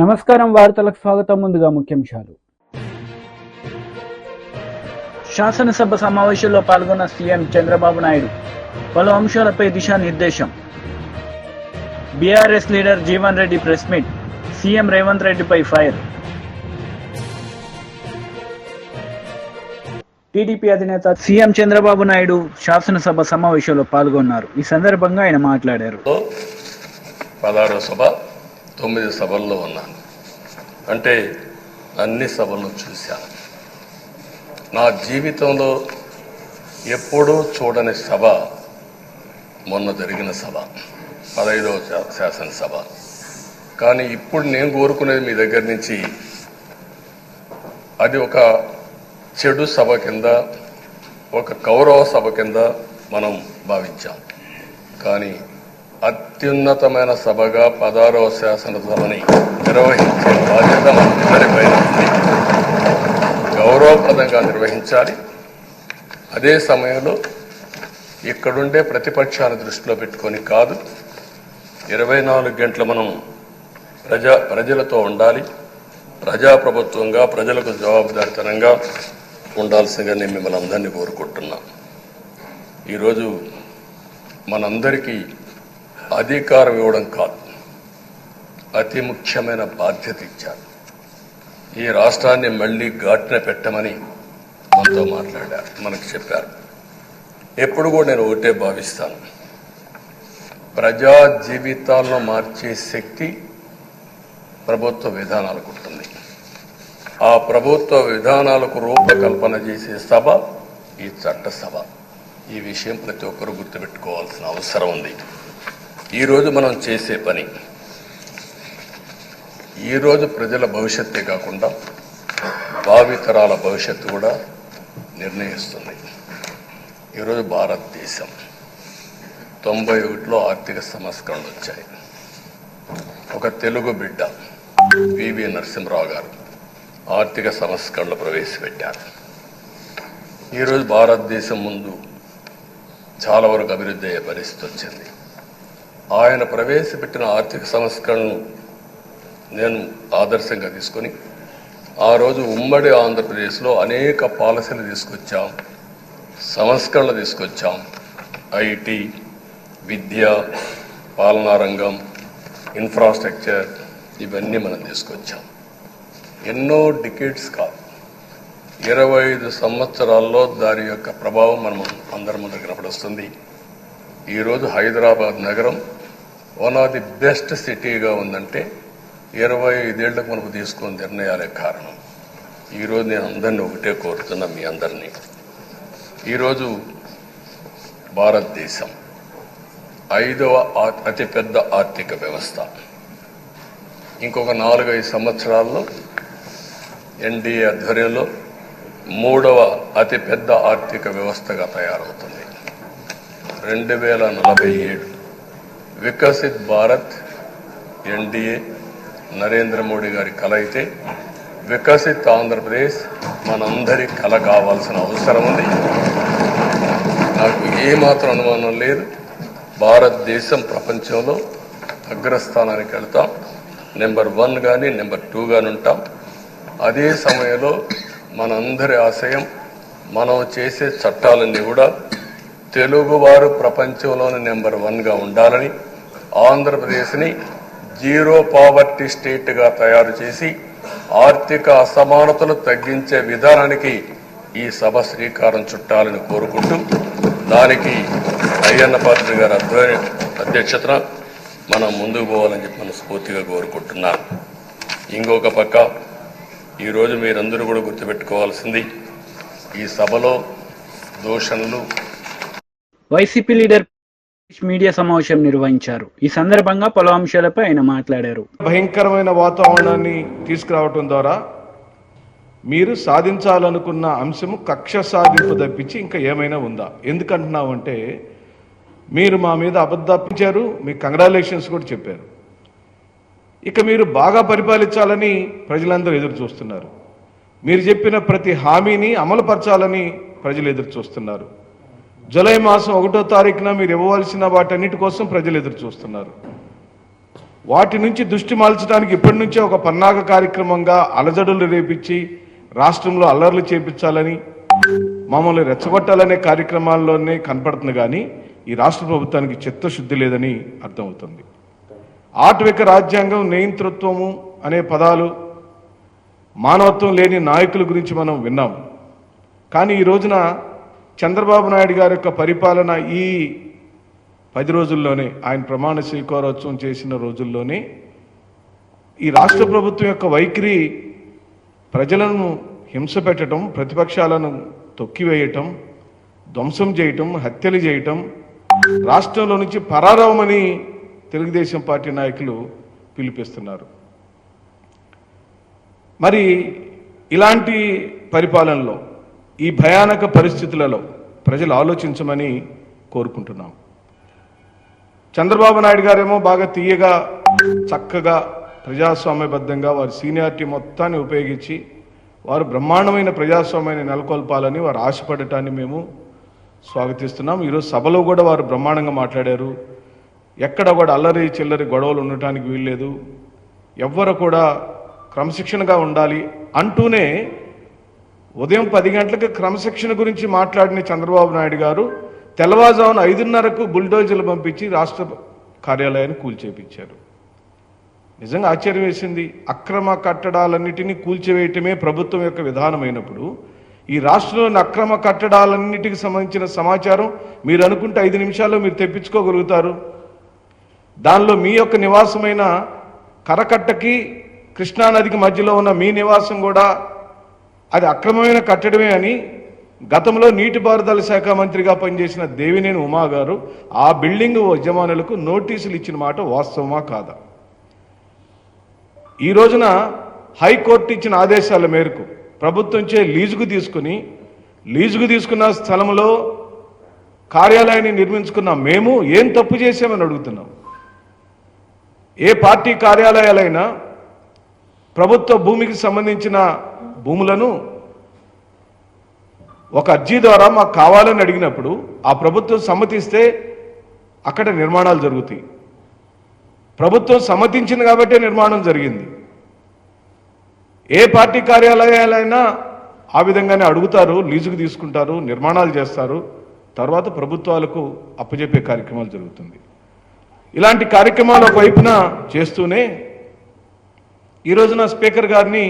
నమస్కారం వార్తలకు స్వాగతం. ముందుగా ముఖ్యాంశాలు. శాసనసభ సమావేశంలో పాల్గొన్న సీఎం చంద్రబాబు నాయుడు పలు అంశాలపై దిశానిర్దేశం. BRS leader Jeevan Reddy press meet, CM Revanth రెడ్డిపై ఫైర్. టీడీపీ అధినేత సీఎం చంద్రబాబు నాయుడు శాసనసభ సమావేశంలో పాల్గొన్నారు. ఈ సందర్భంగా ఆయన మాట్లాడారు. 16వ సభ 9 సభల్లో ఉన్నాను. అంటే అన్ని సభలను చూశాను. నా జీవితంలో ఎప్పుడూ చూడని సభ మొన్న జరిగిన సభ, 15వ శాసనసభ. కానీ ఇప్పుడు నేను కోరుకునేది మీ దగ్గర నుంచి, అది ఒక చెడు సభ కింద, ఒక కౌరవ సభ కింద మనం భావించాం. కానీ అత్యున్నతమైన సభగా 16వ శాసనసభని నిర్వహించే బాధ్యత మనందరిపై ఉంది. గౌరవప్రదంగా నిర్వహించాలి. అదే సమయంలో ఇక్కడుండే ప్రతిపక్షాల దృష్టిలో పెట్టుకొని కాదు, 24 గంటలు మనం ప్రజలతో ఉండాలి. ప్రజాప్రభుత్వంగా ప్రజలకు జవాబుదారితనంగా ఉండాల్సిందిగా నేను మిమ్మల్ని అందరినీ కోరుకుంటున్నా. ఈరోజు మనందరికీ అధికారం ఇవ్వడం కాదు, అతి ముఖ్యమైన బాధ్యత ఇచ్చారు. ఈ రాష్ట్రాన్ని మళ్ళీ ఘాటున పెట్టమని మనతో మాట్లాడారు, మనకు చెప్పారు. ఎప్పుడు కూడా నేను ఒకటే భావిస్తాను, ప్రజా జీవితాలను మార్చే శక్తి ప్రభుత్వ విధానాలకు ఉంటుంది. ఆ ప్రభుత్వ విధానాలకు రూపకల్పన చేసే సభ ఈ చట్టసభ. ఈ విషయం ప్రతి ఒక్కరూ గుర్తుపెట్టుకోవాల్సిన అవసరం ఉంది. ఈరోజు మనం చేసే పని ఈరోజు ప్రజల భవిష్యత్తే కాకుండా భావితరాల భవిష్యత్తు కూడా నిర్ణయిస్తుంది. ఈరోజు భారతదేశం 91లో ఆర్థిక సంస్కరణలు వచ్చాయి. ఒక తెలుగు బిడ్డ పివి నరసింహరావు గారు ఆర్థిక సంస్కరణలు ప్రవేశపెట్టారు. ఈరోజు భారతదేశం ముందు చాలా వరకు అభివృద్ధి అయ్యే పరిస్థితి వచ్చింది. ఆయన ప్రవేశపెట్టిన ఆర్థిక సంస్కరణను నేను ఆదర్శంగా తీసుకొని ఆ రోజు ఉమ్మడి ఆంధ్రప్రదేశ్లో అనేక పాలసీలు తీసుకొచ్చాం, సంస్కరణలు తీసుకొచ్చాం. ఐటీ, విద్య, పాలనా రంగం, ఇన్ఫ్రాస్ట్రక్చర్, ఇవన్నీ మనం తీసుకొచ్చాం. ఎన్నో డికేడ్స్ కాదు, 25 సంవత్సరాల్లో దాని యొక్క ప్రభావం మనం అందరి ముందు కనపడుస్తుంది. ఈరోజు హైదరాబాద్ నగరం వన్ ఆఫ్ ది బెస్ట్ సిటీగా ఉందంటే 25 ఏళ్లకు మనకు తీసుకున్న నిర్ణయాలే కారణం. ఈరోజు నేను అందరినీ ఒకటే కోరుతున్నా, మీ అందరినీ, ఈరోజు భారతదేశం 5వ అతిపెద్ద ఆర్థిక వ్యవస్థ. ఇంకొక 4-5 సంవత్సరాల్లో ఎన్డీఏ ఆధ్వర్యంలో 3వ అతిపెద్ద ఆర్థిక వ్యవస్థగా తయారవుతుంది. 2047 వికసిత్ భారత్ ఎన్డీఏ నరేంద్ర మోడీ గారి కల అయితే, వికసిత్ ఆంధ్రప్రదేశ్ మనందరి కల కావాల్సిన అవసరం ఉంది. నాకు ఏమాత్రం అనుమానం లేదు, భారతదేశం ప్రపంచంలో అగ్రస్థానానికి వెళ్తాం. నెంబర్ 1 కానీ నెంబర్ 2 కానీ ఉంటాం. అదే సమయంలో మనందరి ఆశయం, మనం చేసే చట్టాలన్నీ కూడా తెలుగువారు ప్రపంచంలోని నెంబర్ 1గా ఉండాలని, ఆంధ్రప్రదేశ్ని జీరో పావర్టీ స్టేట్గా తయారు చేసి ఆర్థిక అసమానతలు తగ్గించే విధానానికి ఈ సభ శ్రీకారం చుట్టాలని కోరుకుంటూ, దానికి అయ్యన్న పాత్రుడు గారి అధ్యక్షతన మనం ముందుకు పోవాలని చెప్పి మనస్ఫూర్తిగా కోరుకుంటున్నాను. ఇంకొక పక్క ఈరోజు మీరందరూ కూడా గుర్తుపెట్టుకోవాల్సింది, ఈ సభలో దూషణలు. వైసీపీ లీడర్ మీడియా సమావేశం నిర్వహించారు. ఈ సందర్భంగా పలు అంశాలపై ఆయన మాట్లాడారు. భయంకరమైన వాతావరణాన్ని తీసుకురావటం ద్వారా మీరు సాధించాలనుకున్న అంశము కక్ష సాధింపు తప్పించి ఇంకా ఏమైనా ఉందా? ఎందుకంటున్నామంటే, మీరు మా మీద అబద్ధాపించారు, మీకు కంగ్రాచులేషన్స్ కూడా చెప్పారు. ఇక మీరు బాగా పరిపాలించాలని ప్రజలందరూ ఎదురు చూస్తున్నారు. మీరు చెప్పిన ప్రతి హామీని అమలుపరచాలని ప్రజలు ఎదురు చూస్తున్నారు. జూలై మాసం 1వ తారీఖున మీరు ఇవ్వవలసిన వాటన్నిటి కోసం ప్రజలు ఎదురు చూస్తున్నారు. వాటి నుంచి దృష్టి మరల్చడానికి ఇప్పటి నుంచే ఒక పన్నాగ కార్యక్రమంగా అలజడులు రేపించి రాష్ట్రంలో అల్లర్లు చేపించాలని మమ్మల్ని రెచ్చగొట్టాలనే కార్యక్రమాల్లోనే కనపడుతుంది. కానీ ఈ రాష్ట్ర ప్రభుత్వానికి చిత్తశుద్ధి లేదని అర్థమవుతుంది. ఆటవిక రాజ్యాంగం, నియంతృత్వము అనే పదాలు మానవత్వం లేని నాయకుల గురించి మనం విన్నాం. కానీ ఈ రోజున చంద్రబాబు నాయుడు గారి యొక్క పరిపాలన ఈ 10 రోజుల్లోనే, ఆయన ప్రమాణ స్వీకారోత్సవం చేసిన రోజుల్లోనే ఈ రాష్ట్ర ప్రభుత్వం యొక్క వైఖరి ప్రజలను హింస పెట్టడం, ప్రతిపక్షాలను తొక్కివేయటం, ధ్వంసం చేయటం, హత్యలు చేయటం, రాష్ట్రంలో నుంచి పరారవమని తెలుగుదేశం పార్టీ నాయకులు పిలిపిస్తున్నారు. మరి ఇలాంటి పరిపాలనలో, ఈ భయానక పరిస్థితులలో ప్రజలు ఆలోచించమని కోరుకుంటున్నాం. చంద్రబాబు నాయుడు గారేమో బాగా తీయగా, చక్కగా, ప్రజాస్వామ్యబద్ధంగా వారి సీనియారిటీ మొత్తాన్ని ఉపయోగించి వారు బ్రహ్మాండమైన ప్రజాస్వామ్యాన్ని నెలకొల్పాలని వారు ఆశపడటాన్ని మేము స్వాగతిస్తున్నాం. ఈరోజు సభలో కూడా వారు బ్రహ్మాండంగా మాట్లాడారు. ఎక్కడ కూడా అల్లరి చిల్లరి గొడవలు ఉండటానికి వీల్లేదు, ఎవ్వరు కూడా క్రమశిక్షణగా ఉండాలి అంటూనే ఉదయం 10 గంటలకు క్రమశిక్షణ గురించి మాట్లాడిన చంద్రబాబు నాయుడు గారు తెల్లవారుజామున 5:30కు బుల్డోజర్లు పంపించి రాష్ట్ర కార్యాలయాన్ని కూల్చేపించారు. నిజంగా ఆశ్చర్యం వేసింది. అక్రమ కట్టడాలన్నిటినీ కూల్చివేయటమే ప్రభుత్వం యొక్క విధానమైనప్పుడు ఈ రాష్ట్రంలోని అక్రమ కట్టడాలన్నిటికి సంబంధించిన సమాచారం మీరు అనుకుంటే 5 నిమిషాల్లో మీరు తెప్పించుకోగలుగుతారు. దానిలో మీ యొక్క నివాసమైన కరకట్టకి కృష్ణానదికి మధ్యలో ఉన్న మీ నివాసం కూడా అది అక్రమమైన కట్టడమే అని గతంలో నీటిపారుదల శాఖ మంత్రిగా పనిచేసిన దేవినేని ఉమా గారు ఆ బిల్డింగ్ యజమానులకు నోటీసులు ఇచ్చిన మాట వాస్తవమా కాదా? ఈ రోజున హైకోర్టు ఇచ్చిన ఆదేశాల మేరకు ప్రభుత్వంచే లీజుకు తీసుకున్న స్థలంలో కార్యాలయాన్ని నిర్మించుకున్న మేము ఏం తప్పు చేశామని అడుగుతున్నాం. ఏ పార్టీ కార్యాలయాలైనా ప్రభుత్వ భూమికి సంబంధించిన భూములను ఒక అర్జీ ద్వారా మాకు కావాలని అడిగినప్పుడు ఆ ప్రభుత్వం సమ్మతిస్తే అక్కడ నిర్మాణాలు జరుగుతాయి. ప్రభుత్వం సమ్మతించింది కాబట్టే నిర్మాణం జరిగింది. ఏ పార్టీ కార్యాలయాలైనా ఆ విధంగానే అడుగుతారు, లీజుకు తీసుకుంటారు, నిర్మాణాలు చేస్తారు, తర్వాత ప్రభుత్వాలకు అప్పచెప్పే కార్యక్రమాలు జరుగుతుంది. ఇలాంటి కార్యక్రమాలు ఒకవైపున చేస్తూనే ఈ రోజున స్పీకర్ గారిని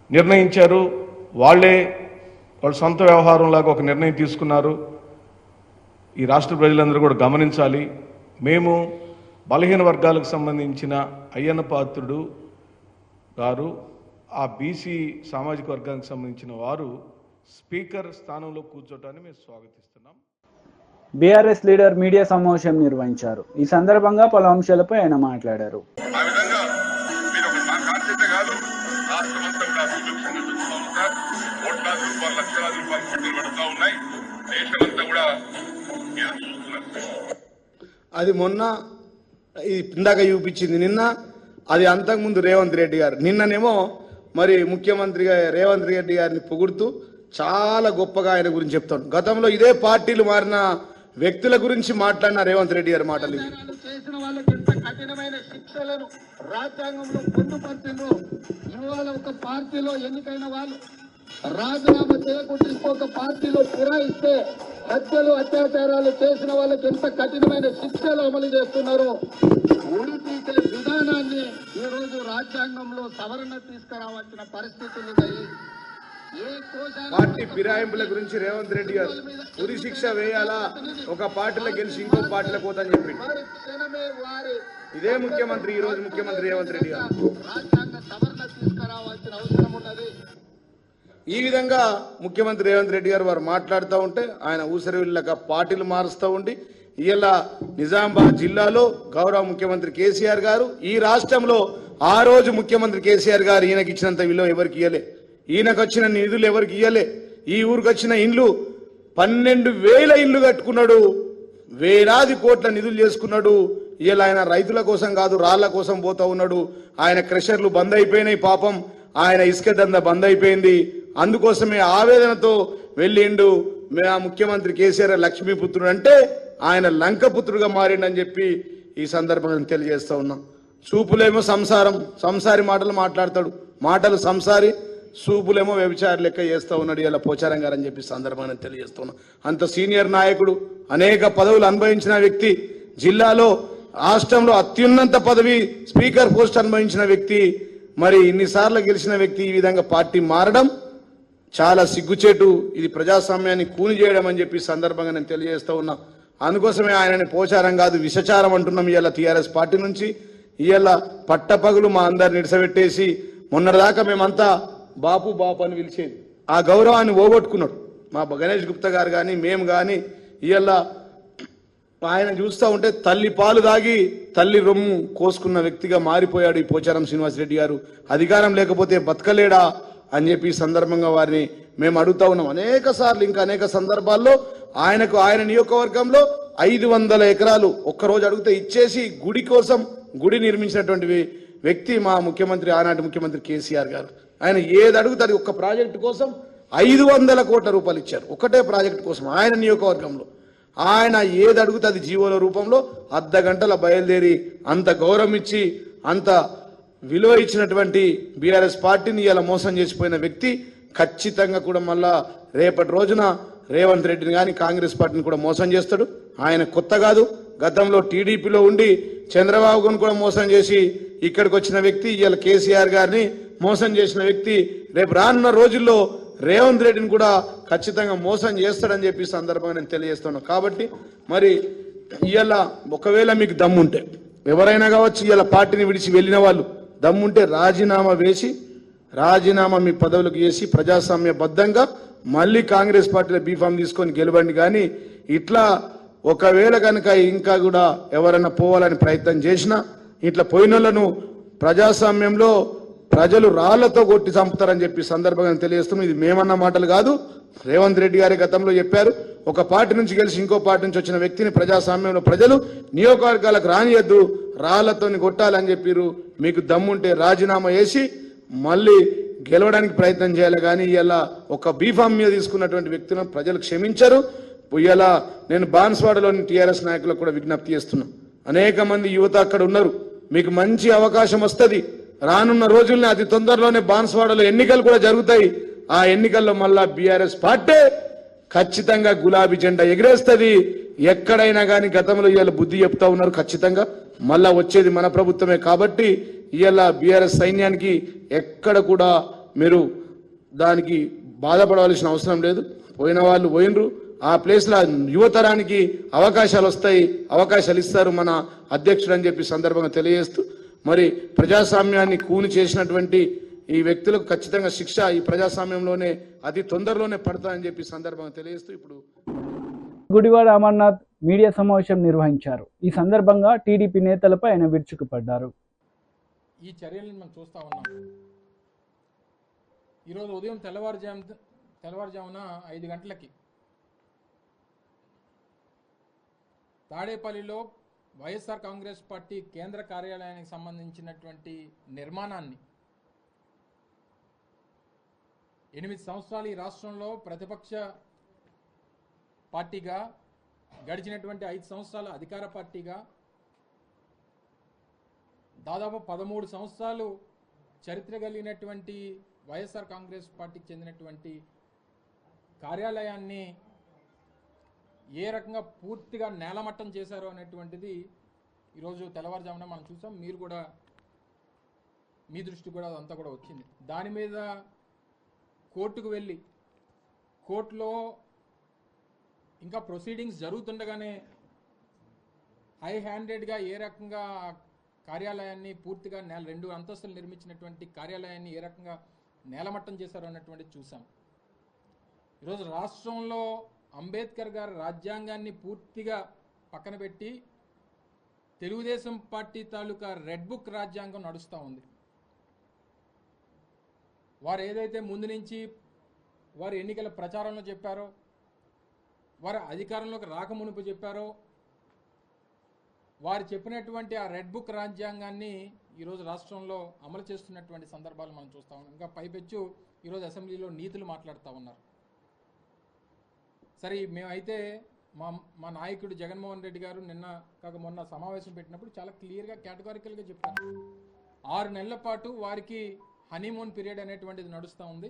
నిర్ణయించారు. వాళ్ళ సొంత వ్యవహారంలాగా ఒక నిర్ణయం తీసుకున్నారు. ఈ రాష్ట్ర ప్రజలందరూ కూడా గమనించాలి. మేము బలహీన వర్గాలకు సంబంధించిన అయ్యన్న పాత్రుడు గారు, ఆ బీసీ సామాజిక వర్గానికి సంబంధించిన వారు స్పీకర్ స్థానంలో కూర్చోటాన్ని మేము స్వాగతిస్తున్నాం. బీఆర్ఎస్ లీడర్ మీడియా సమావేశం నిర్వహించారు. ఈ సందర్భంగా పలు అంశాలపై ఆయన మాట్లాడారు. అది మొన్న ఇందాక చూపించింది, నిన్న అది అంతకుముందు రేవంత్ రెడ్డి గారు. నిన్ననేమో మరి ముఖ్యమంత్రిగా రేవంత్ రెడ్డి గారిని పొగుడుతూ చాలా గొప్పగా ఆయన గురించి చెప్తాడు. గతంలో ఇదే పార్టీలు మారిన వ్యక్తుల గురించి మాట్లాడిన రేవంత్ రెడ్డి గారి మాటలు. చేసిన వాళ్ళకి ఎంత కఠినమైన శిక్షలను రాజ్యాంగంలో పొందుపరిచిందో, ఇవాళ ఒక పార్టీలో ఎన్నికైన వాళ్ళు రాజీనామా చేయకుండా ఇంకొక పార్టీలో ఫిరాయిస్తే హత్యలు అత్యాచారాలు చేసిన వాళ్ళకి ఎంత కఠినమైన శిక్షలు అమలు చేస్తున్నారో ఉడిపీకే విధానాన్ని ఈ రోజు రాజ్యాంగంలో సవరణ తీసుకురావాల్సిన పరిస్థితులు ఉన్నాయి. పార్టీ ఫిరాయింపుల గురించి రేవంత్ రెడ్డి గారు ఉరి శిక్ష వేయాలా, ఒక పార్టీలో గెలిచి ఇంకో పార్టీలో పోతాని చెప్పి ఇదే ముఖ్యమంత్రి, ఈ రోజు ముఖ్యమంత్రి రేవంత్ రెడ్డి గారు రాజ్యాంగ సవరణ తీసుకురావాల్సిన అవసరం ఉన్నది. ఈ విధంగా ముఖ్యమంత్రి రేవంత్ రెడ్డి గారు వారు మాట్లాడుతూ ఉంటే ఆయన ఊసరవిల్లక పార్టీలు మారుస్తూ ఉండి ఇలా నిజామాబాద్ జిల్లాలో గౌరవ ముఖ్యమంత్రి కేసీఆర్ గారు, ఈ రాష్ట్రంలో ఆ రోజు ముఖ్యమంత్రి కేసీఆర్ గారు ఈయనకి ఇచ్చినంత విలువ ఎవరికి ఇయ్యలే, ఈయనకు వచ్చిన నిధులు ఎవరికి ఇయ్యలే. ఈ ఊరికి వచ్చిన ఇండ్లు 12,000 ఇండ్లు కట్టుకున్నాడు, వేలాది కోట్ల నిధులు చేసుకున్నాడు. ఇలా ఆయన రైతుల కోసం కాదు రాళ్ల కోసం పోతా ఉన్నాడు. ఆయన క్రషర్లు బంద్ అయిపోయినాయి, పాపం ఆయన ఇసుక దంద బంద్ అయిపోయింది. అందుకోసమే ఆవేదనతో వెళ్ళిండు. ఆ ముఖ్యమంత్రి కేసీఆర్ లక్ష్మీపుత్రుడు అంటే ఆయన లంకపుత్రుడుగా మారిండని చెప్పి ఈ సందర్భంగా తెలియజేస్తా ఉన్నాం. చూపులేమో సంసారి మాటలు మాట్లాడతాడు, మాటలు సంసారి, సూపులేమో వ్యభిచారి లెక్క చేస్తూ ఉన్నాడు ఇలా పోచారం గారు అని చెప్పి సందర్భాన్ని తెలియజేస్తున్నా. అంత సీనియర్ నాయకుడు, అనేక పదవులు అనుభవించిన వ్యక్తి, జిల్లాలో రాష్ట్రంలో అత్యున్నత పదవి స్పీకర్ పోస్ట్ అనుభవించిన వ్యక్తి, మరి ఇన్నిసార్లు గెలిచిన వ్యక్తి ఈ విధంగా పార్టీ మారడం చాలా సిగ్గుచేటు. ఇది ప్రజాస్వామ్యాన్ని కూని చేయడం అని చెప్పి సందర్భంగా నేను తెలియజేస్తూ ఉన్నా. అందుకోసమే ఆయనని పోచారం కాదు విషచారం అంటున్నాం ఇవాళ టీఆర్ఎస్ పార్టీ నుంచి. ఇవాళ పట్టపగులు మా అందరిని నిడిసబెట్టేసి మొన్నటిదాకా మేమంతా బాపు బాపు అని పిలిచేది, ఆ గౌరవాన్ని ఓగొట్టుకున్నాడు మా గణేష్ గుప్తా గారు కానీ మేము కానీ. ఇవాళ ఆయన చూస్తూ ఉంటే తల్లి పాలు దాగి తల్లి రొమ్ము కోసుకున్న వ్యక్తిగా మారిపోయాడు ఈ పోచారం శ్రీనివాసరెడ్డి గారు. అధికారం లేకపోతే బతకలేడా అని చెప్పి ఈ సందర్భంగా వారిని మేము అడుగుతా ఉన్నాం అనేక సార్లు. ఇంకా అనేక సందర్భాల్లో ఆయన నియోజకవర్గంలో 500 ఎకరాలు ఒక్కరోజు అడిగితే ఇచ్చేసి గుడి కోసం గుడి నిర్మించినటువంటి వ్యక్తి మా ముఖ్యమంత్రి, ఆనాటి ముఖ్యమంత్రి కేసీఆర్ గారు. ఆయన ఏది అడుగుతారు ఒక్క ప్రాజెక్టు కోసం 500 కోట్ల రూపాయలు ఇచ్చారు, ఒకటే ప్రాజెక్టు కోసం ఆయన నియోజకవర్గంలో. ఆయన ఏది అడుగుతే అది జీవోల రూపంలో అర్ధ గంటల బయలుదేరి అంత గౌరవం ఇచ్చి అంత విలువ ఇచ్చినటువంటి బీఆర్ఎస్ పార్టీని ఇలా మోసం చేసిపోయిన వ్యక్తి ఖచ్చితంగా కూడా మళ్ళా రేపటి రోజున రేవంత్ రెడ్డిని కానీ కాంగ్రెస్ పార్టీని కూడా మోసం చేస్తాడు. ఆయన కొత్త కాదు, గతంలో టీడీపీలో ఉండి చంద్రబాబును కూడా మోసం చేసి ఇక్కడికి వచ్చిన వ్యక్తి, ఇవాళ కేసీఆర్ గారిని మోసం చేసిన వ్యక్తి. రేపు రానున్న రోజుల్లో రేవంత్ రెడ్డిని కూడా ఖచ్చితంగా మోసం చేస్తాడని చెప్పి సందర్భంగా నేను తెలియజేస్తున్నాను. కాబట్టి మరి ఇవాళ ఒకవేళ మీకు దమ్ముంటే ఎవరైనా కావచ్చు, ఇవాళ పార్టీని విడిచి వెళ్ళిన వాళ్ళు దమ్ముంటే రాజీనామా మీ పదవులకు చేసి ప్రజాస్వామ్యబద్ధంగా మళ్ళీ కాంగ్రెస్ పార్టీలో బీఫామ్ తీసుకొని గెలవండి. కానీ ఇట్లా ఒకవేళ కనుక ఇంకా కూడా ఎవరైనా పోవాలని ప్రయత్నం చేసినా ఇట్లా పోయినోళ్లను ప్రజాస్వామ్యంలో ప్రజలు రాళ్లతో కొట్టి చంపుతారని చెప్పి సందర్భంగా తెలియజేస్తున్నాం. ఇది మేమన్న మాటలు కాదు, రేవంత్ రెడ్డి గారి గతంలో చెప్పారు. ఒక పార్టీ నుంచి గెలిచి ఇంకో పార్టీ నుంచి వచ్చిన వ్యక్తిని ప్రజాస్వామ్యంలో ప్రజలు నియోజకవర్గాలకు రానియద్దు, రాళ్లతోని కొట్టాలని చెప్పారు. మీకు దమ్ముంటే రాజీనామా చేసి మళ్ళీ గెలవడానికి ప్రయత్నం చేయాలి. కానీ ఇలా ఒక బీఫామ్ మీద తీసుకున్నటువంటి వ్యక్తులను ప్రజలు క్షమించరు. ఇలా నేను బాన్స్వాడలోని టీఆర్ఎస్ నాయకులకు కూడా విజ్ఞప్తి చేస్తున్నా. అనేక మంది యువత అక్కడ ఉన్నారు, మీకు మంచి అవకాశం వస్తుంది. రానున్న రోజుల్ని అతి తొందరలోనే బాన్స్వాడలో ఎన్నికలు కూడా జరుగుతాయి. ఆ ఎన్నికల్లో మళ్ళా బీఆర్ఎస్ పార్టీ ఖచ్చితంగా గులాబీ జెండా ఎగిరేస్తుంది. ఎక్కడైనా కానీ గతంలో ఇవాళ బుద్ధి చెప్తా ఉన్నారు, ఖచ్చితంగా మళ్ళా వచ్చేది మన ప్రభుత్వమే. కాబట్టి ఇవాళ బీఆర్ఎస్ సైన్యానికి ఎక్కడ కూడా మీరు దానికి బాధపడవలసిన అవసరం లేదు. పోయిన వాళ్ళు పోయినరు, ఆ ప్లేస్లో యువతరానికి అవకాశాలు వస్తాయి, అవకాశాలు ఇస్తారు మన అధ్యక్షుడు అని చెప్పి సందర్భంగా తెలియజేస్తూ, మరి ప్రజాస్వామ్యాన్ని కూని చేసినటువంటి ఈ వ్యక్తులకు ఖచ్చితంగా శిక్ష ఈ ప్రజాస్వామ్యంలోనే అతి తొందరలోనే పడతాయని చెప్పి సందర్భంగా తెలియజేస్తూ ఇప్పుడు గుడివాడ అమర్నాథ్ మీడియా సమావేశం నిర్వహించారు. ఈ సందర్భంగా టీడీపీ నేతలపై ఆయన విరుచుకుపడ్డారు. ఈ చర్యలను మనం చూస్తూ ఉన్నాం. ఈరోజు ఉదయం తెల్లవారుజామున 5 గంటలకి తాడేపల్లిలో వైఎస్ఆర్ కాంగ్రెస్ పార్టీ కేంద్ర కార్యాలయానికి సంబంధించినటువంటి నిర్మాణాన్ని 8 సంవత్సరాలు ఈ రాష్ట్రంలో ప్రతిపక్ష పార్టీగా, గడిచినటువంటి 5 సంవత్సరాల అధికార పార్టీగా, దాదాపు 13 సంవత్సరాలు చరిత్ర కలిగినటువంటి వైఎస్ఆర్ కాంగ్రెస్ పార్టీకి చెందినటువంటి కార్యాలయాన్ని ఏ రకంగా పూర్తిగా నేలమట్టం చేశారో అనేటువంటిది ఈరోజు తెల్లవారుజామున మనం చూసాం. మీరు కూడా మీ దృష్టి కూడా అదంతా కూడా వచ్చింది. దాని మీద కోర్టుకు వెళ్ళి కోర్టులో ఇంకా ప్రొసీడింగ్స్ జరుగుతుండగానే హై హ్యాండెడ్గా ఏ రకంగా కార్యాలయాన్ని పూర్తిగా 2 అంతస్తులు నిర్మించినటువంటి కార్యాలయాన్ని ఏ రకంగా నేలమట్టం చేశారు అన్నటువంటిది చూసాం. ఈరోజు రాష్ట్రంలో అంబేద్కర్ గారి రాజ్యాంగాన్ని పూర్తిగా పక్కన పెట్టి తెలుగుదేశం పార్టీ తాలూకా రెడ్ బుక్ రాజ్యాంగం నడుస్తూ ఉంది. వారు ఏదైతే ముందు నుంచి వారు ఎన్నికల ప్రచారంలో చెప్పారో, వారు అధికారంలోకి రాకమునుపు చెప్పారో, వారు చెప్పినటువంటి ఆ రెడ్ బుక్ రాజ్యాంగాన్ని ఈరోజు రాష్ట్రంలో అమలు చేస్తున్నటువంటి సందర్భాలు మనం చూస్తూ ఉన్నాం. ఇంకా పైపెచ్చు ఈరోజు అసెంబ్లీలో నీతులు మాట్లాడుతూ ఉన్నారు. సరే, మేమైతే మా నాయకుడు జగన్మోహన్ రెడ్డి గారు మొన్న సమావేశం పెట్టినప్పుడు చాలా క్లియర్గా కేటగారికల్గా చెప్పారు. 6 నెలల పాటు వారికి హనీమూన్ పీరియడ్ అనేటువంటిది నడుస్తూ ఉంది.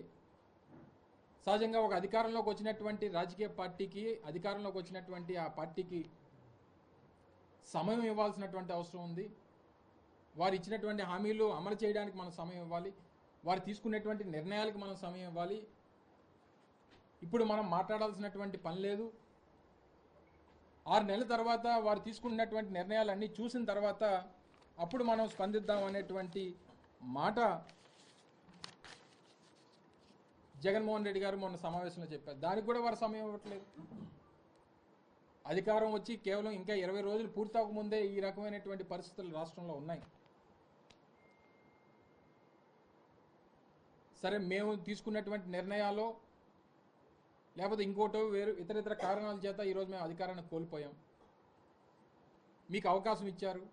సహజంగా ఒక అధికారంలోకి వచ్చినటువంటి రాజకీయ పార్టీకి, అధికారంలోకి వచ్చినటువంటి ఆ పార్టీకి సమయం ఇవ్వాల్సినటువంటి అవసరం ఉంది. వారు ఇచ్చినటువంటి హామీలు అమలు చేయడానికి మనం సమయం ఇవ్వాలి. వారు తీసుకునేటువంటి నిర్ణయాలకు మనం సమయం ఇవ్వాలి. ఇప్పుడు మనం మాట్లాడాల్సినటువంటి పని లేదు. 6 నెలల తర్వాత వారు తీసుకున్నటువంటి నిర్ణయాలన్నీ చూసిన తర్వాత అప్పుడు మనం స్పందిద్దాం అనేటువంటి మాట జగన్మోహన్ రెడ్డి గారు మొన్న సమావేశంలో చెప్పారు. దానికి కూడా వారు సమయం ఇవ్వట్లేదు. అధికారం వచ్చి కేవలం ఇంకా 20 రోజులు పూర్తవకముందే ఈ రకమైనటువంటి పరిస్థితులు రాష్ట్రంలో ఉన్నాయి. సరే, మేము తీసుకున్నటువంటి నిర్ణయాలు లేకపోతే ఇంకోటో ఇతర కారణాల చేత ఈరోజు మేము అధికారాన్ని కోల్పోయాం. మీకు అవకాశం ఇచ్చారు.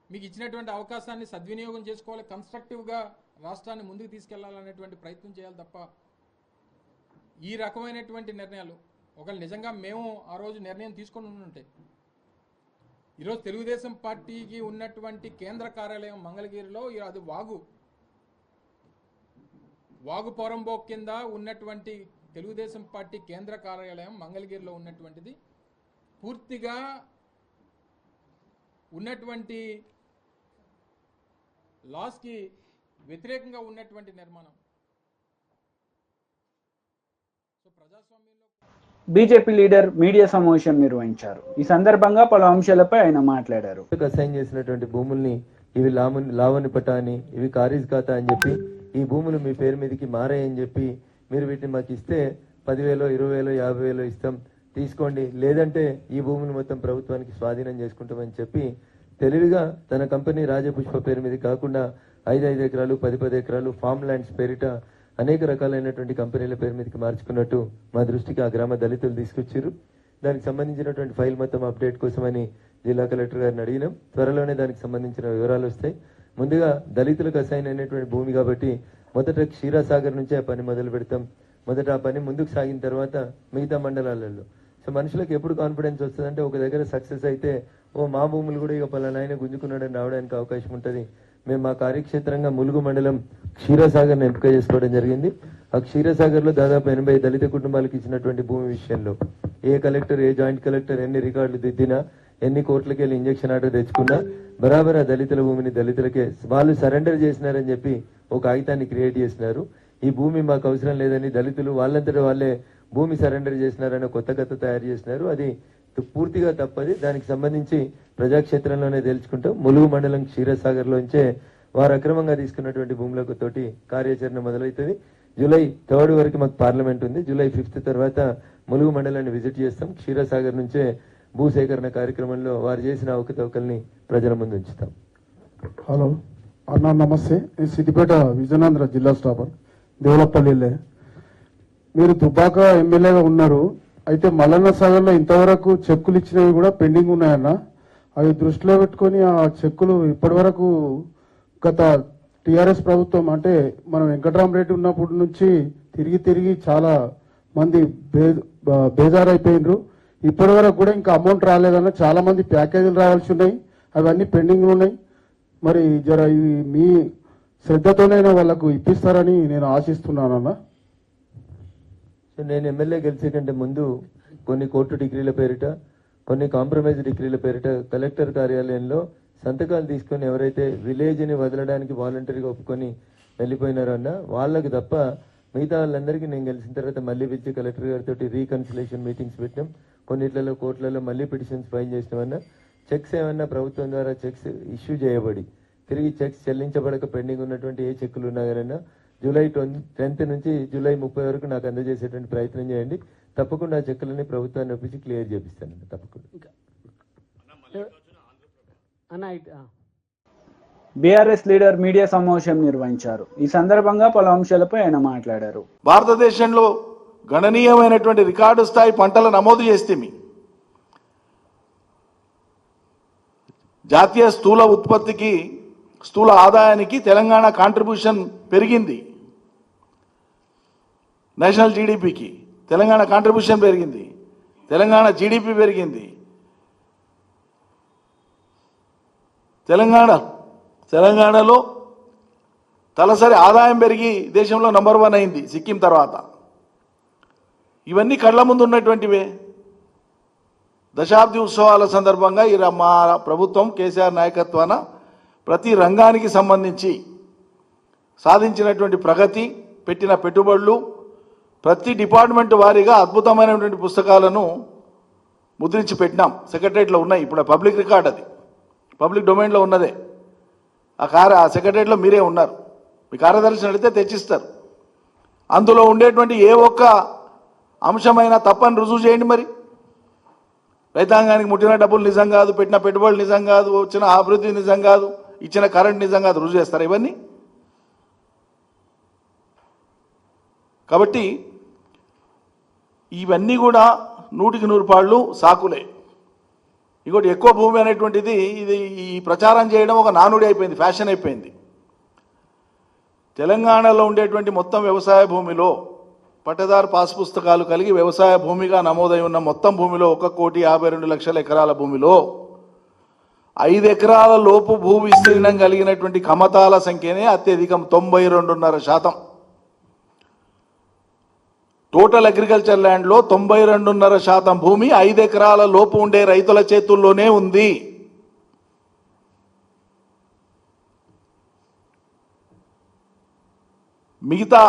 మీకు ఇచ్చినటువంటి అవకాశాన్ని సద్వినియోగం చేసుకోవాలి. కన్స్ట్రక్టివ్గా రాష్ట్రాన్ని ముందుకు తీసుకెళ్లాలనేటువంటి ప్రయత్నం చేయాలి తప్ప ఈ రకమైనటువంటి నిర్ణయాలు ఒకవేళ నిజంగా మేము ఆ రోజు నిర్ణయం తీసుకొని ఉంటే ఈరోజు తెలుగుదేశం పార్టీకి ఉన్నటువంటి కేంద్ర కార్యాలయం మంగళగిరిలో అది వాగు పోరంబోక్ కింద ఉన్నటువంటి తెలుగుదేశం పార్టీ కేంద్ర కార్యాలయం మంగళగిరిలో ఉన్నటువంటిది పూర్తిగా ఉన్నటువంటి లాస్కి వ్యతిరేకంగా ఉన్నటువంటి నిర్మాణం. సో ప్రజాస్వామ్యంలో బీజేపీ లీడర్ మీడియా సమావేశం నిర్వహించారు. ఈ సందర్భంగా పలు అంశాలపై ఆయన మాట్లాడారు. అసైన్ చేసినటువంటి భూముల్ని ఇవి లావణి పటాని, ఇవి కారీజ్ ఖాతా అని చెప్పి ఈ భూములు మీ పేరు మీదకి మారాయని చెప్పి మీరు వీటిని మాకు ఇస్తే 10,000, 20,000, 50,000 ఇస్తాం, తీసుకోండి, లేదంటే ఈ భూములు మొత్తం ప్రభుత్వానికి స్వాధీనం చేసుకుంటామని చెప్పి తెలివిగా తన కంపెనీ రాజపుష్ప పేరు మీద కాకుండా 5 ఎకరాలు 10 ఎకరాలు ఫామ్ ల్యాండ్స్ పేరిట అనేక రకాలైనటువంటి కంపెనీల పేరు మీదకి మార్చుకున్నట్టు మా దృష్టికి ఆ గ్రామ దళితులు తీసుకొచ్చారు. దానికి సంబంధించినటువంటి ఫైల్ మొత్తం అప్డేట్ కోసమని జిల్లా కలెక్టర్ గారిని అడిగినాం. త్వరలోనే దానికి సంబంధించిన వివరాలు వస్తాయి. ముందుగా దళితులకు అసైన్ అయినటువంటి భూమి కాబట్టి మొదట క్షీరసాగర్ నుంచే ఆ పని మొదలు పెడతాం. మొదట ఆ పని ముందుకు సాగిన తర్వాత మిగతా మండలాలలో. సో మనుషులకు ఎప్పుడు కాన్ఫిడెన్స్ వస్తుందంటే ఒక దగ్గర సక్సెస్ అయితే మా భూములు కూడా ఇక పలానా ఆయన గుంజుకున్నాడని రావడానికి అవకాశం ఉంటుంది. మేము మా కార్యక్షేత్రంగా ములుగు మండలం క్షీరసాగర్ని ఎంపిక చేసుకోవడం జరిగింది. ఆ క్షీరసాగర్లో దాదాపు 80 దళిత కుటుంబాలకు ఇచ్చినటువంటి భూమి విషయంలో ఏ కలెక్టర్, ఏ జాయింట్ కలెక్టర్ ఎన్ని రికార్డులు దిద్దినా, ఎన్ని కోట్లకి వెళ్ళి ఇంజక్షన్ ఆర్డర్ తెచ్చుకున్నా బరాబర్ ఆ దళితుల భూమిని దళితులకే వాళ్ళు సరెండర్ చేసినారని చెప్పి ఒక కాగితాన్ని క్రియేట్ చేసినారు. ఈ భూమి మాకు అవసరం లేదని దళితులు వాళ్ళంతటా వాళ్ళే భూమి సరెండర్ చేసినారని కొత్త కథ తయారు చేసినారు. అది పూర్తిగా తప్పది. దానికి సంబంధించి ప్రజాక్షేత్రంలోనే తెలుసుకుంటాం. ములుగు మండలం క్షీరసాగర్లోంచే వారు అక్రమంగా తీసుకున్నటువంటి భూములకు తోటి కార్యాచరణ మొదలవుతుంది. జూలై 3 వరకు మాకు పార్లమెంట్ ఉంది. జూలై 5 తర్వాత ములుగు మండలాన్ని విజిట్ చేస్తాం. క్షీరసాగర్ నుంచే భూసేకరణ కార్యక్రమంలో వారు చేసిన అవకతవకల్ని ప్రజల ముందు ఉంచుతాం. హలో అన్నా, నమస్తే. నేను సిద్దిపేట విజయనగర జిల్లా స్టాఫర్ దేవులపల్లి. మీరు దుబ్బాక ఎమ్మెల్యేగా ఉన్నారు. అయితే మల్లన్న సాగర్లో ఇంతవరకు చెక్కులు ఇచ్చినవి కూడా పెండింగ్ ఉన్నాయన్న. అవి దృష్టిలో పెట్టుకొని ఆ చెక్కులు ఇప్పటి వరకు గత టీఆర్ఎస్ ప్రభుత్వం అంటే మనం వెంకటరామరెడ్డి ఉన్నప్పటి నుంచి తిరిగి చాలా మంది బేజారైపోయినరు. ఇప్పటి వరకు కూడా ఇంకా అమౌంట్ రాలేదన్న. చాలా మంది ప్యాకేజీలు రావాల్సి ఉన్నాయి, అవన్నీ పెండింగ్ ఉన్నాయి. మరి జర ఇవి మీ శ్రద్ధతోనైనా వాళ్ళకు ఇప్పిస్తారని నేను ఆశిస్తున్నానన్నా. సో నేను ఎమ్మెల్యే గెలిచే కంటే ముందు కొన్ని కోర్టు డిగ్రీల పేరిట, కొన్ని కాంప్రమైజ్ డిగ్రీల పేరిట కలెక్టర్ కార్యాలయంలో సంతకాలు తీసుకొని ఎవరైతే విలేజ్ని వదలడానికి వాలంటరీగా ఒప్పుకొని వెళ్ళిపోయినారో అన్న వాళ్ళకు తప్ప మిగతా వాళ్ళందరికీ నేను గెలిచిన తర్వాత మళ్ళీ పిలిచి కలెక్టర్ గారితో రీకన్సిలేషన్ మీటింగ్స్ పెట్టినాం. కొన్నిట్లలో కోర్టులలో మళ్ళీ పిటిషన్స్ ఫైల్ చేసినామన్నా. చెక్స్ ఏమన్నా ప్రభుత్వం ద్వారా చెక్స్ ఇష్యూ చేయబడి తిరిగి చెక్స్ చెల్లించబడక పెండింగ్ ఉన్నటువంటి ఏ చెక్కులు ఉన్నాయన్నా జూలై 10 నుంచి జూలై 30 వరకు నాకు అందజేసేటువంటి ప్రయత్నం చేయండి. తప్పకుండా ఆ చెక్కులని ప్రభుత్వాన్ని ఒప్పించి క్లియర్ చేపిస్తానండి. తప్పకుండా. బీఆర్ఎస్ లీడర్ మీడియా సమావేశం నిర్వహించారు. ఈ సందర్భంగా పలు అంశాలపై ఆయన మాట్లాడారు. భారతదేశంలో గణనీయమైనటువంటి రికార్డు స్థాయి పంటలు నమోదు చేస్తే జాతీయ స్థూల ఉత్పత్తికి, స్థూల ఆదాయానికి తెలంగాణ కాంట్రిబ్యూషన్ పెరిగింది. నేషనల్ జీడిపికి తెలంగాణ కాంట్రిబ్యూషన్ పెరిగింది. తెలంగాణ జీడిపి పెరిగింది. తెలంగాణలో తలసరి ఆదాయం పెరిగి దేశంలో నంబర్ 1 అయింది సిక్కిం తర్వాత. ఇవన్నీ కళ్ళ ముందు ఉన్నటువంటివే. దశాబ్ది ఉత్సవాల సందర్భంగా మా ప్రభుత్వం కేసీఆర్ నాయకత్వాన ప్రతి రంగానికి సంబంధించి సాధించినటువంటి ప్రగతి, పెట్టిన పెట్టుబడులు, ప్రతి డిపార్ట్మెంట్ వారీగా అద్భుతమైనటువంటి పుస్తకాలను ముద్రించి పెట్టినాం. సెక్రటరియట్లో ఉన్నాయి. ఇప్పుడు పబ్లిక్ రికార్డ్, అది పబ్లిక్ డొమైన్లో ఉన్నదే. ఆ సెక్రటరియట్లో మీరే ఉన్నారు. మీ కార్యదర్శిని అడిగితే తెచ్చిస్తారు. అందులో ఉండేటువంటి ఏ ఒక్క అంశమైనా తప్పని రుజువు చేయండి. మరి రైతాంగానికి ముట్టిన డబ్బులు నిజం కాదు, పెట్టిన పెట్టుబడులు నిజం కాదు, వచ్చిన అభివృద్ధి నిజం కాదు, ఇచ్చిన కరెంట్ నిజం కాదు, రుజువు చేస్తారు ఇవన్నీ. కాబట్టి ఇవన్నీ కూడా 100కి 100 పాళ్ళు సాకులే. ఇంకోటి, ఎక్కువ భూమి అనేటువంటిది ఇది ఈ ప్రచారం చేయడం ఒక నానుడి అయిపోయింది, ఫ్యాషన్ అయిపోయింది. తెలంగాణలో ఉండేటువంటి మొత్తం వ్యవసాయ భూమిలో పట్టదారు పాస్ పుస్తకాలు కలిగి వ్యవసాయ భూమిగా నమోదై ఉన్న మొత్తం భూమిలో 1,52,00,000 ఎకరాల భూమిలో 5 ఎకరాల లోపు భూ విస్తీర్ణం కలిగినటువంటి కమతాల సంఖ్యనే అత్యధికం, 92.5%. టోటల్ అగ్రికల్చర్ ల్యాండ్లో 92.5% భూమి 5 ఎకరాల లోపు ఉండే రైతుల చేతుల్లోనే ఉంది. మిగతా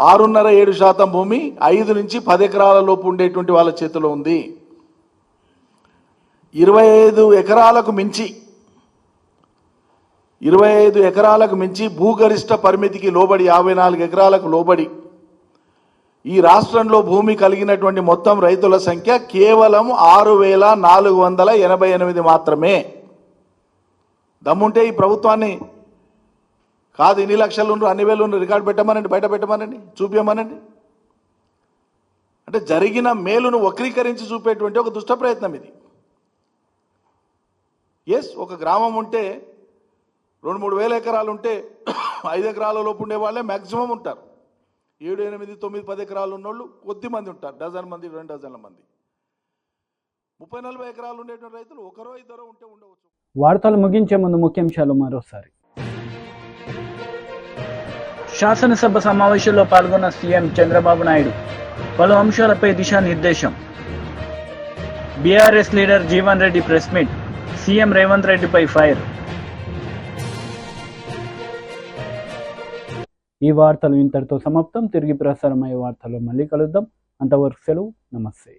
6.5-7% భూమి 5 నుంచి 10 ఎకరాల లోపు ఉండేటువంటి వాళ్ళ చేతిలో ఉంది. 25 ఎకరాలకు మించి భూగరిష్ట పరిమితికి లోబడి 54 ఎకరాలకు లోబడి ఈ రాష్ట్రంలో భూమి కలిగినటువంటి మొత్తం రైతుల సంఖ్య కేవలం 6,488 మాత్రమే. దమ్ముంటే ఈ ప్రభుత్వాన్ని కాదు ఇన్ని లక్షలు అన్ని వేలు రికార్డు పెట్టమనండి, బయట పెట్టమనండి, చూపించమనండి. అంటే జరిగిన మేలును వక్రీకరించి చూపేటువంటి ఒక దుష్ట ప్రయత్నం ఇది. ఒక గ్రామం ఉంటే 2-3 వేల ఎకరాలు ఉంటే 5 ఎకరాల లోపు ఉండే వాళ్ళే మ్యాక్సిమం ఉంటారు. 7, 8, 9, 10 ఎకరాలు ఉన్నోళ్ళు కొద్ది మంది ఉంటారు, డజన్ మంది, 2 డజన్ల మంది. 30-40 ఎకరాలు ఉండేటువంటి రైతులు ఒకరో ఇద్దరో ఉంటే ఉండవచ్చు. వార్తలు ముగించే ముందు ముఖ్యాంశాలు మరోసారి. శాసనసభ సమావేశంలో పాల్గొన్న సీఎం చంద్రబాబు నాయుడు పలు అంశాలపై దిశానిర్దేశం. BRS leader Jeevan Reddy press meet, CM Revanth రెడ్డిపై ఫైర్. ఈ వార్తలు ఇంతటితో సమాప్తం. తిరిగి ప్రసారమయ్యే వార్తల్లో మళ్ళీ కలుద్దాం. అంతవరకు సెలవు. నమస్తే.